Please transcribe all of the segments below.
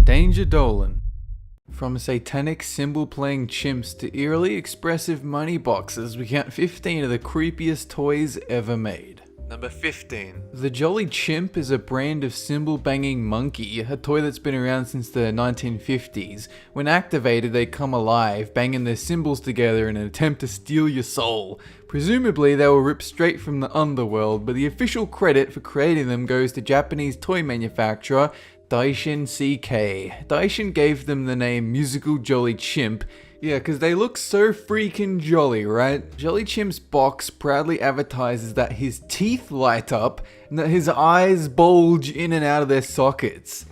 Danger Dolan. From satanic cymbal-playing chimps to eerily expressive money boxes, we count 15 of the creepiest toys ever made. Number 15. The Jolly Chimp is a brand of cymbal-banging monkey, a toy that's been around since the 1950s. When activated, they come alive, banging their cymbals together in an attempt to steal your soul. Presumably, they were ripped straight from the underworld, but the official credit for creating them goes to Japanese toy manufacturer Daishin CK. Daishin gave them the name Musical Jolly Chimp. Yeah, because they look so freaking jolly, right? Jolly Chimp's box proudly advertises that his teeth light up and that his eyes bulge in and out of their sockets.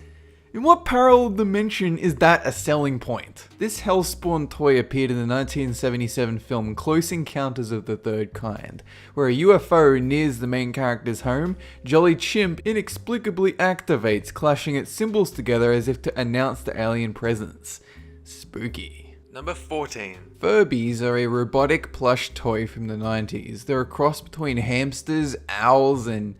In what parallel dimension is that a selling point? This hellspawn toy appeared in the 1977 film Close Encounters of the Third Kind, where a UFO nears the main character's home. Jolly Chimp inexplicably activates, clashing its cymbals together as if to announce the alien presence. Spooky. Number 14. Furbies are a robotic plush toy from the 90s. They're a cross between hamsters, owls, and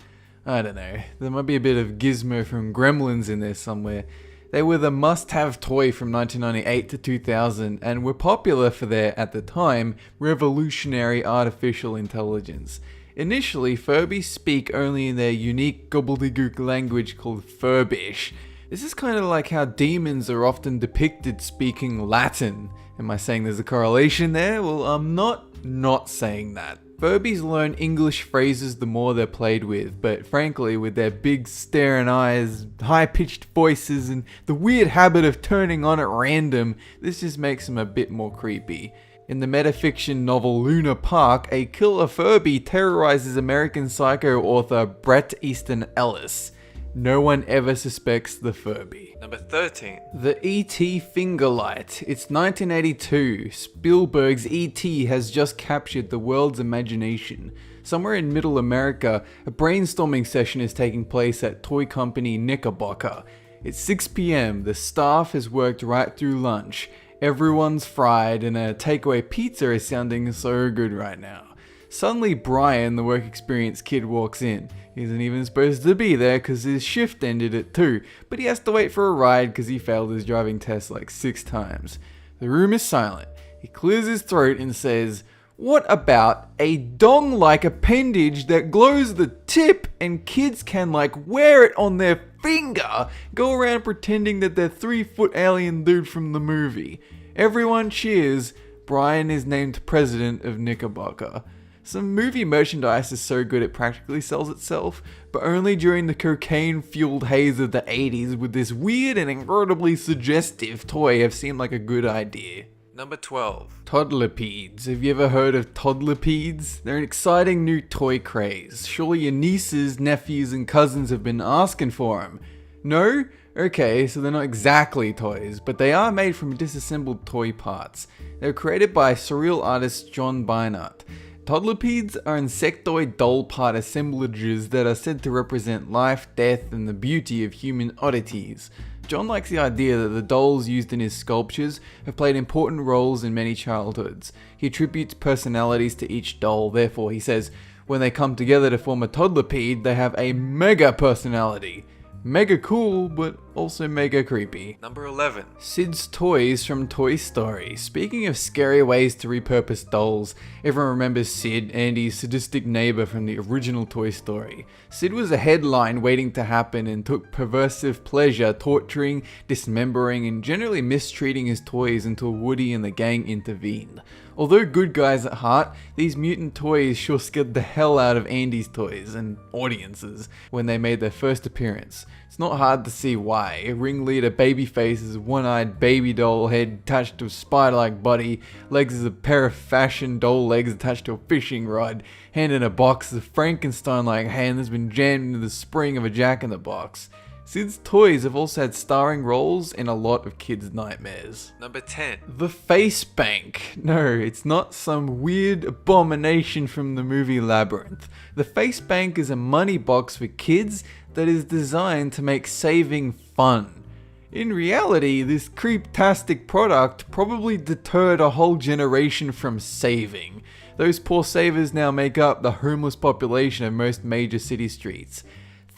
I don't know, there might be a bit of Gizmo from Gremlins in there somewhere. They were the must-have toy from 1998 to 2000 and were popular for their, at the time, revolutionary artificial intelligence. Initially, Furbies speak only in their unique gobbledygook language called Furbish. This is kind of like how demons are often depicted speaking Latin. Am I saying there's a correlation there? Well, I'm not saying that. Furbies learn English phrases the more they're played with, but frankly, with their big staring eyes, high-pitched voices, and the weird habit of turning on at random, this just makes them a bit more creepy. In the metafiction novel Luna Park, a killer Furby terrorizes American Psycho author Bret Easton Ellis. No one ever suspects the Furby. Number 13. The E.T. Fingerlight. It's 1982. Spielberg's E.T. has just captured the world's imagination. Somewhere in Middle America, a brainstorming session is taking place at toy company Knickerbocker. It's 6 p.m. The staff has worked right through lunch. Everyone's fried and a takeaway pizza is sounding so good right now. Suddenly Brian, the work experience kid, walks in. He isn't even supposed to be there because his shift ended at 2, but he has to wait for a ride because he failed his driving test like 6 times. The room is silent. He clears his throat and says, "What about a dong-like appendage that glows the tip and kids can wear it on their finger, go around pretending that they're 3-foot alien dude from the movie?" Everyone cheers. Brian is named president of Knickerbocker. Some movie merchandise is so good it practically sells itself, but only during the cocaine-fueled haze of the 80s would this weird and incredibly suggestive toy have seemed like a good idea. Number 12. Toddler Peds. Have you ever heard of Toddler Peds? They're an exciting new toy craze. Surely your nieces, nephews, and cousins have been asking for them. No? Okay, so they're not exactly toys, but they are made from disassembled toy parts. They were created by surreal artist John Beinart. Toddler Peds are insectoid doll part assemblages that are said to represent life, death, and the beauty of human oddities. John likes the idea that the dolls used in his sculptures have played important roles in many childhoods. He attributes personalities to each doll, therefore he says, when they come together to form a Toddler Ped, they have a mega personality. Mega cool, but also mega creepy. Number 11. Sid's Toys from Toy Story. Speaking of scary ways to repurpose dolls, everyone remembers Sid, Andy's sadistic neighbor from the original Toy Story. Sid was a headline waiting to happen and took perversive pleasure torturing, dismembering, and generally mistreating his toys until Woody and the gang intervened. Although good guys at heart, these mutant toys sure scared the hell out of Andy's toys and audiences when they made their first appearance. It's not hard to see why. Ringleader Babyface's one-eyed baby doll head attached to a spider-like body, legs as a pair of fashion doll legs attached to a fishing rod, hand in a box as a Frankenstein-like hand that's been jammed into the spring of a jack-in-the-box. Sid's toys have also had starring roles in a lot of kids' nightmares. Number 10. The Face Bank. No, it's not some weird abomination from the movie Labyrinth. The Face Bank is a money box for kids that is designed to make saving fun. In reality, this creeptastic product probably deterred a whole generation from saving. Those poor savers now make up the homeless population of most major city streets.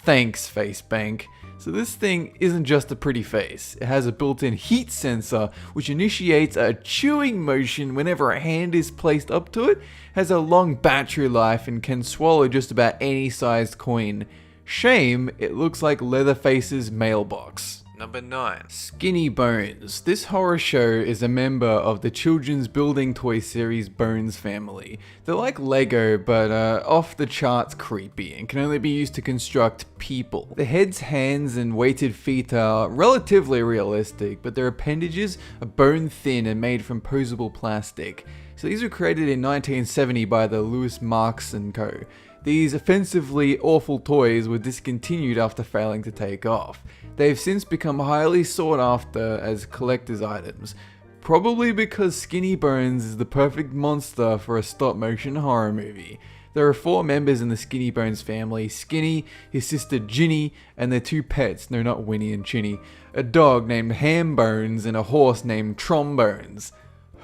Thanks, Face Bank. So this thing isn't just a pretty face. It has a built-in heat sensor which initiates a chewing motion whenever a hand is placed up to it, has a long battery life and can swallow just about any sized coin. Shame, it looks like Leatherface's mailbox. Number 9. Skinny Bones. This horror show is a member of the children's building toy series Bones family. They're like Lego, but off the charts creepy and can only be used to construct people. The heads, hands, and weighted feet are relatively realistic, but their appendages are bone thin and made from posable plastic. So these were created in 1970 by the Louis Marx & Co. These offensively awful toys were discontinued after failing to take off. They've since become highly sought after as collector's items, probably because Skinny Bones is the perfect monster for a stop-motion horror movie. There are 4 members in the Skinny Bones family: Skinny, his sister Ginny, and their 2 pets, no not Winnie and Chinny, a dog named Ham Bones and a horse named Trombones.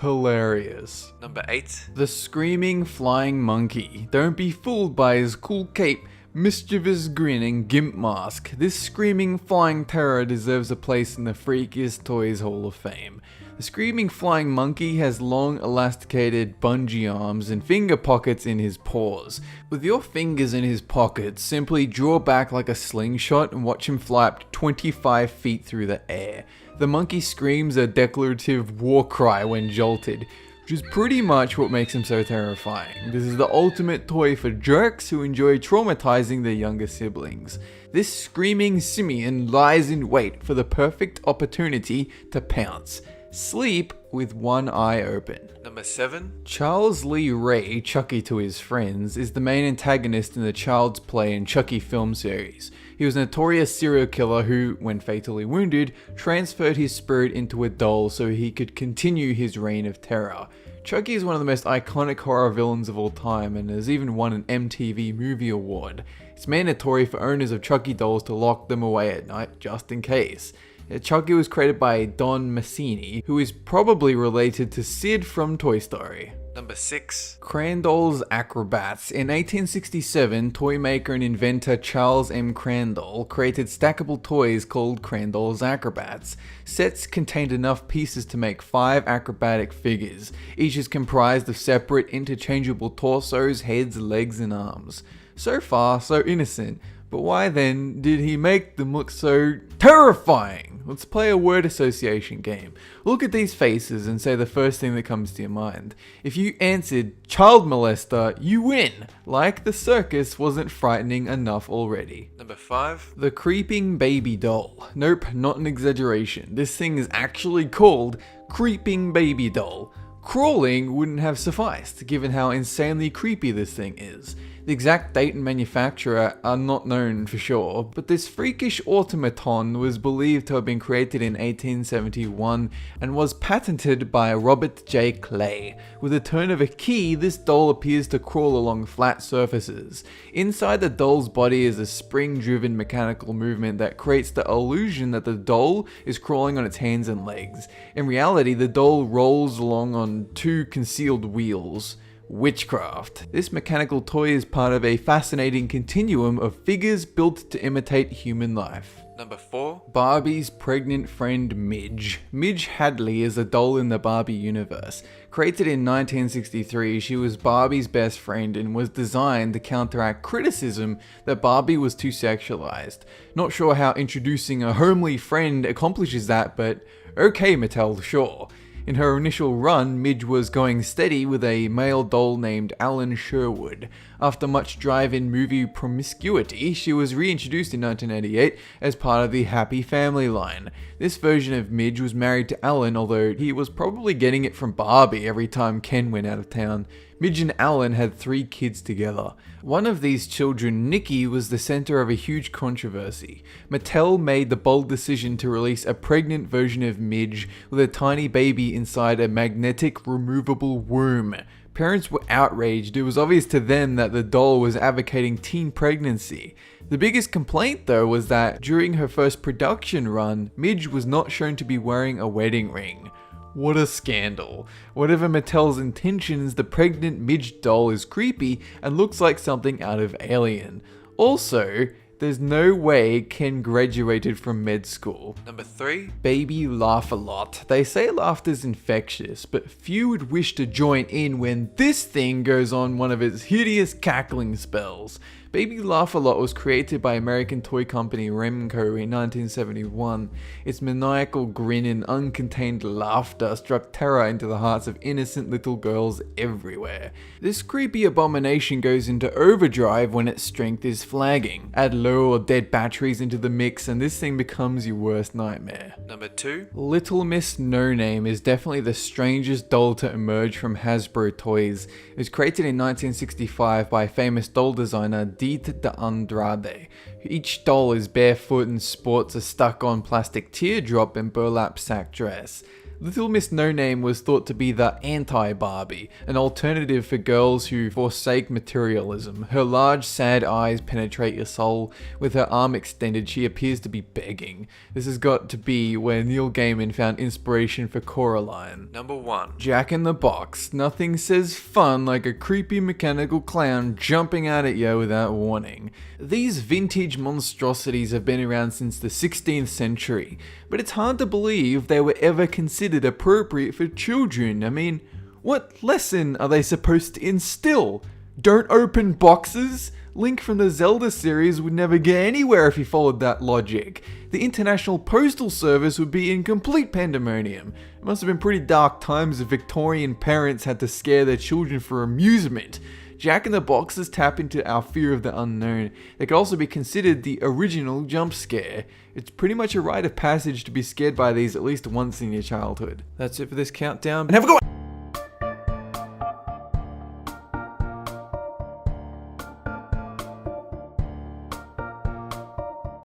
Hilarious. Number 8. The Screaming Flying Monkey. Don't be fooled by his cool cape, mischievous grin and gimp mask. This screaming flying terror deserves a place in the Freakiest Toys Hall of Fame. The Screaming Flying Monkey has long elasticated bungee arms and finger pockets in his paws. With your fingers in his pockets, simply draw back like a slingshot and watch him fly up to 25 feet through the air. The monkey screams a declarative war cry when jolted, which is pretty much what makes him so terrifying. This is the ultimate toy for jerks who enjoy traumatizing their younger siblings. This screaming simian lies in wait for the perfect opportunity to pounce. Sleep with one eye open. Number 7. Charles Lee Ray, Chucky to his friends, is the main antagonist in the Child's Play and Chucky film series. He was a notorious serial killer who, when fatally wounded, transferred his spirit into a doll so he could continue his reign of terror. Chucky is one of the most iconic horror villains of all time and has even won an MTV Movie Award. It's mandatory for owners of Chucky dolls to lock them away at night just in case. Chucky was created by Don Mancini, who is probably related to Sid from Toy Story. Number 6. Krandalls Acrobats. In 1867, toy maker and inventor Charles M. Crandall created stackable toys called Krandalls Acrobats. Sets contained enough pieces to make 5 acrobatic figures. Each is comprised of separate, interchangeable torsos, heads, legs, and arms. So far, so innocent. But why then did he make them look so terrifying? Let's play a word association game. Look at these faces and say the first thing that comes to your mind. If you answered child molester, you win. Like the circus wasn't frightening enough already. Number 5. The Creeping Baby Doll. Nope, not an exaggeration. This thing is actually called Creeping Baby Doll. Crawling wouldn't have sufficed, given how insanely creepy this thing is. The exact date and manufacturer are not known for sure, but this freakish automaton was believed to have been created in 1871 and was patented by Robert J. Clay. With a turn of a key, this doll appears to crawl along flat surfaces. Inside the doll's body is a spring-driven mechanical movement that creates the illusion that the doll is crawling on its hands and legs. In reality, the doll rolls along on 2 concealed wheels. Witchcraft. This mechanical toy is part of a fascinating continuum of figures built to imitate human life. Number 4. Barbie's pregnant friend Midge. Midge Hadley is a doll in the Barbie universe. Created in 1963, she was Barbie's best friend and was designed to counteract criticism that Barbie was too sexualized. Not sure how introducing a homely friend accomplishes that, but okay Mattel, sure. In her initial run, Midge was going steady with a male doll named Alan Sherwood. After much drive-in movie promiscuity, she was reintroduced in 1988 as part of the Happy Family line. This version of Midge was married to Alan, although he was probably getting it from Barbie every time Ken went out of town. Midge and Alan had 3 kids together. One of these children, Nikki, was the center of a huge controversy. Mattel made the bold decision to release a pregnant version of Midge with a tiny baby inside a magnetic removable womb. Parents were outraged. It was obvious to them that the doll was advocating teen pregnancy. The biggest complaint though was that during her first production run, Midge was not shown to be wearing a wedding ring. What a scandal. Whatever Mattel's intentions, the pregnant Midge doll is creepy and looks like something out of Alien. Also, There's no way Ken graduated from med school. Number 3. Baby laugh a lot. They say laughter's infectious, but few would wish to join in when this thing goes on one of its hideous cackling spells. Baby Laugh a Lot was created by American toy company Remco in 1971. Its maniacal grin and uncontained laughter struck terror into the hearts of innocent little girls everywhere. This creepy abomination goes into overdrive when its strength is flagging. Add low or dead batteries into the mix and this thing becomes your worst nightmare. Number 2. Little Miss No Name is definitely the strangest doll to emerge from Hasbro toys. It was created in 1965 by famous doll designer Diet de Andrade. Each doll is barefoot and sports a stuck-on plastic teardrop and burlap sack dress. Little Miss No Name was thought to be the anti-Barbie, an alternative for girls who forsake materialism. Her large, sad eyes penetrate your soul. With her arm extended, she appears to be begging. This has got to be where Neil Gaiman found inspiration for Coraline. Number 1. Jack in the Box. Nothing says fun like a creepy mechanical clown jumping out at you without warning. These vintage monstrosities have been around since the 16th century, but it's hard to believe they were ever considered appropriate for children. I mean, what lesson are they supposed to instill? Don't open boxes? Link from the Zelda series would never get anywhere if he followed that logic. The International Postal Service would be in complete pandemonium. It must have been pretty dark times if Victorian parents had to scare their children for amusement. Jack in the Boxes tap into our fear of the unknown. They could also be considered the original jump scare. It's pretty much a rite of passage to be scared by these at least once in your childhood. That's it for this countdown, and have a good one!